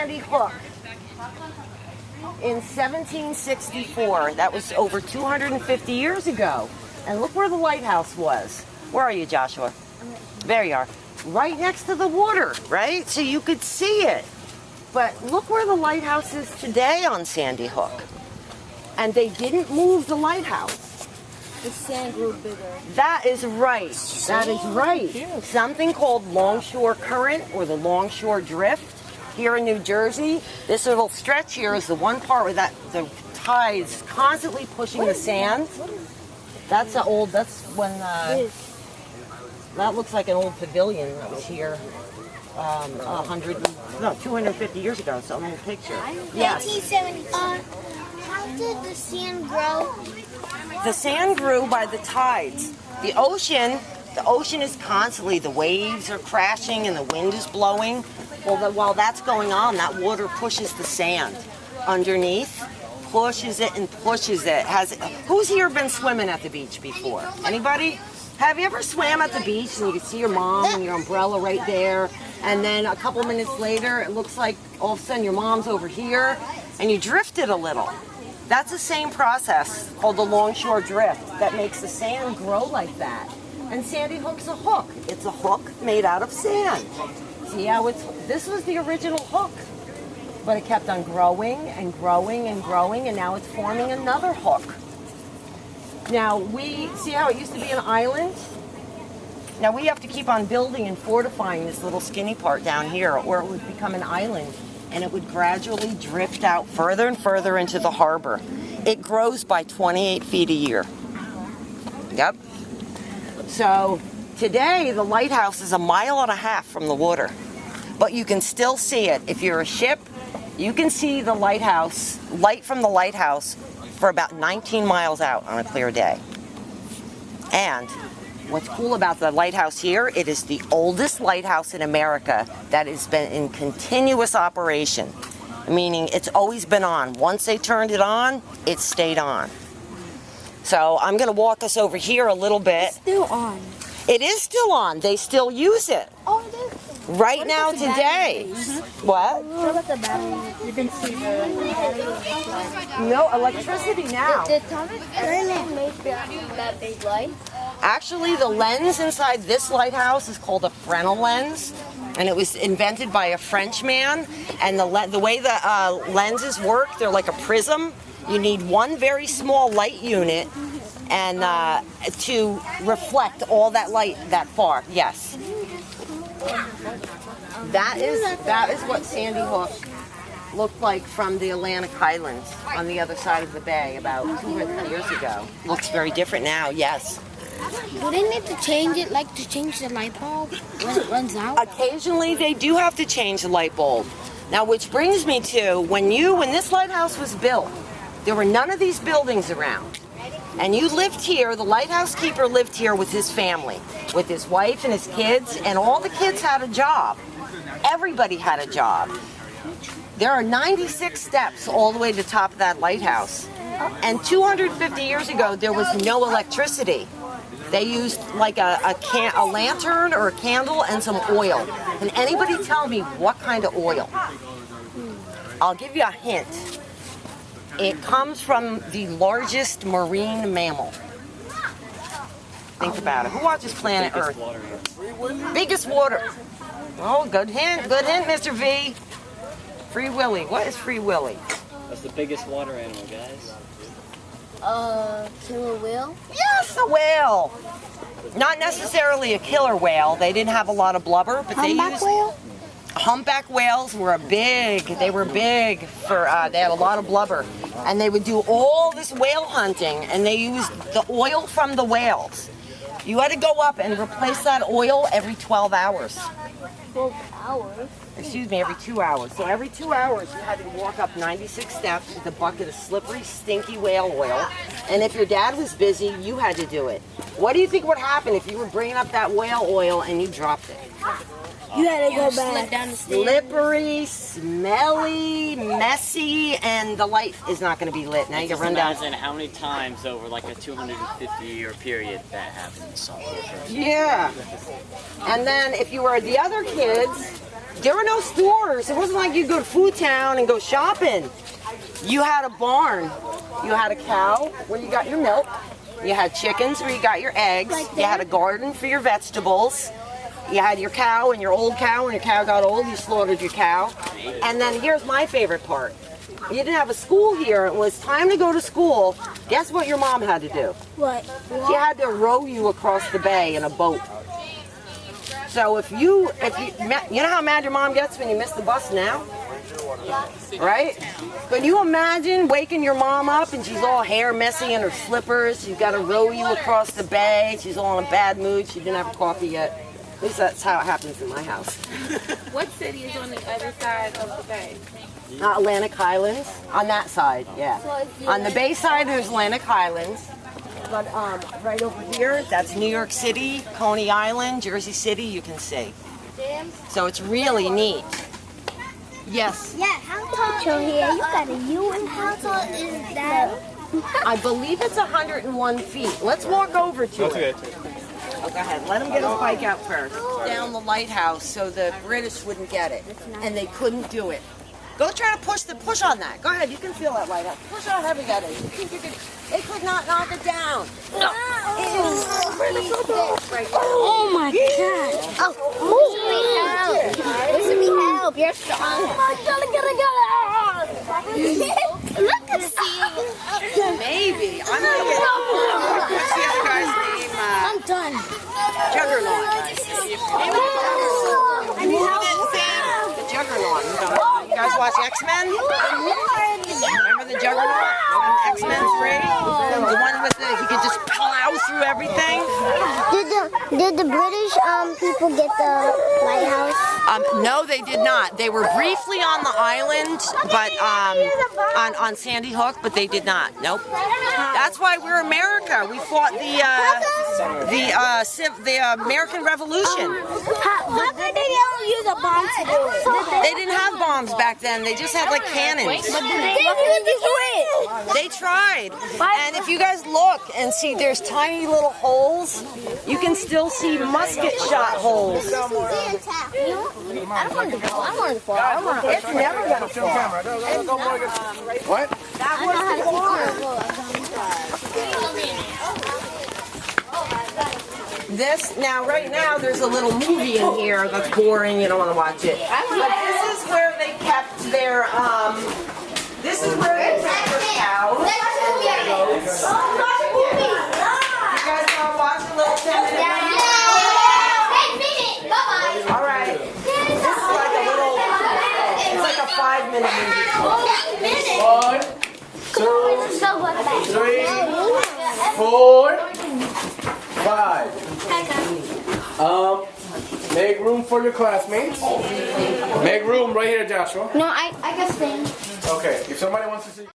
Sandy Hook in 1764. That was over 250 years ago. And look where the lighthouse was. Where are you, Joshua? There you are. Right next to the water, right? So you could see it. But look where the lighthouse is today on Sandy Hook. And they didn't move the lighthouse. The sand grew bigger. That is right. That is right. Something called longshore current or the longshore drift here in New Jersey. This little stretch here is the one part where the tide's constantly pushing the sand. That's when that looks like an old pavilion that was here 250 years ago. It's an old picture. Yes. 1970. How did the sand grow? The sand grew by the tides. The ocean is constantly, the waves are crashing and the wind is blowing. Well, while that's going on, that water pushes the sand underneath, pushes it and pushes it. Who's here been swimming at the beach before? Anybody? Have you ever swam at the beach and you can see your mom and your umbrella right there, and then a couple minutes later it looks like all of a sudden your mom's over here and you drifted a little? That's the same process called the longshore drift that makes the sand grow like that. And Sandy Hook's a hook. It's a hook made out of sand. See how this was the original hook, but it kept on growing and growing and growing, and now it's forming another hook. Now we see how it used to be an island. Now we have to keep on building and fortifying this little skinny part down here, or it would become an island. And it would gradually drift out further and further into the harbor. It grows by 28 feet a year. Yep. So today the lighthouse is 1.5 miles from the water, but you can still see it. If you're a ship, you can see the lighthouse, light from the lighthouse for about 19 miles out on a clear day. And what's cool about the lighthouse here, it is the oldest lighthouse in America that has been in continuous operation, meaning it's always been on. Once they turned it on, it stayed on. So I'm going to walk us over here a little bit. It's still on. It is still on. They still use it. Oh, it is. Right now today. What? What about the battery? You can see the No electricity now. Did Thomas Edison make that big light? Actually, the lens inside this lighthouse is called a Fresnel lens, and it was invented by a French man. And the way the lenses work, they're like a prism. You need one very small light unit and to reflect all that light that far. Yes. That is what Sandy Hook looked like from the Atlantic Highlands on the other side of the bay about 200 years ago. Looks very different now, yes. Do they need to change it, like to change the light bulb when it runs out? Occasionally they do have to change the light bulb. Now, which brings me to when this lighthouse was built, there were none of these buildings around. And you lived here, the lighthouse keeper lived here with his family, with his wife and his kids, and all the kids had a job. Everybody had a job. There are 96 steps all the way to the top of that lighthouse. And 250 years ago, there was no electricity. They used like a lantern or a candle and some oil. Can anybody tell me what kind of oil? I'll give you a hint. It comes from the largest marine mammal. Think about it. Who watches Planet Earth? Biggest water. Oh, good hint, Mr. V. Free Willy. What is Free Willy? That's the biggest water animal, guys. Killer whale? Yes, a whale. Not necessarily a killer whale. They didn't have a lot of blubber, but Humpback whale? Humpback whales were big for, they had a lot of blubber. And they would do all this whale hunting, and they used the oil from the whales. You had to go up and replace that oil every 12 hours. 12 hours? Excuse me, every 2 hours. So every 2 hours you had to walk up 96 steps with a bucket of slippery, stinky whale oil. And if your dad was busy, you had to do it. What do you think would happen if you were bringing up that whale oil and you dropped it? You had to go back. Down the stairs. Slippery, smelly, messy, and the light is not going to be lit. Now you can run down. Imagine how many times over like a 250-year period that happens. Yeah. And then if you were the other kids, There were no stores. It wasn't like you go to Food Town and go shopping. You had a barn. You had a cow where you got your milk. You had chickens where you got your eggs. You had a garden for your vegetables. You had your cow and your old cow. When your cow got old, you slaughtered your cow. And then here's my favorite part. You didn't have a school here. It was time to go to school. Guess what your mom had to do? What? She had to row you across the bay in a boat. So if you know how mad your mom gets when you miss the bus now? Right? Can you imagine waking your mom up and she's all hair messy in her slippers? She's got to row you across the bay. She's all in a bad mood. She didn't have coffee yet. At least that's how it happens in my house. What city is on the other side of the bay? Atlantic Highlands. On that side, yeah. On the bay side, there's Atlantic Highlands. But right over here, that's New York City, Coney Island, Jersey City, you can see. So it's really neat. Yes. Yeah, how tall? So here you got a U, and how tall is that? I believe it's 101 feet. Let's walk over to it. Oh, go ahead. Let him get his bike out first. Down the lighthouse so the British wouldn't get it. And they couldn't do it. Go try to push on that. Go ahead, you can feel that lighthouse. Push how heavy that is. You think you could, they could not knock it down. No. Oh my God. Oh, listen me help. You're strong. Look at see. Maybe. I'm gonna get, what's the other guy's name? I'm done. Juggernaut. The Juggernaut. You guys watch X-Men? Remember the Juggernaut? X-Men 3? The one with the, he could just plow through everything? Did the British people get the lighthouse? No, they did not. They were briefly on the island, but on Sandy Hook, but they did not. Nope. That's why we're America. We fought the American Revolution. How did they don't use a bomb to do it? They didn't have bombs back then. They just had like cannons. But did they do it? They tried. And if you guys look and see, there's tiny little holes. You can still see musket shot holes. I don't want to fall. I want to fall. It's never gonna fall. What? That was this now. Right now, there's a little movie in here that's boring. You don't want to watch it. But this is where they kept their This is where they kept their cows and their goats. You guys want to watch a little 10-minute? All right. This is like a little. It's like a 5-minute movie. 1, 2, 3, 4, 5. Make room for your classmates. Make room right here, Joshua. No, I can stand. Okay, if somebody wants to see.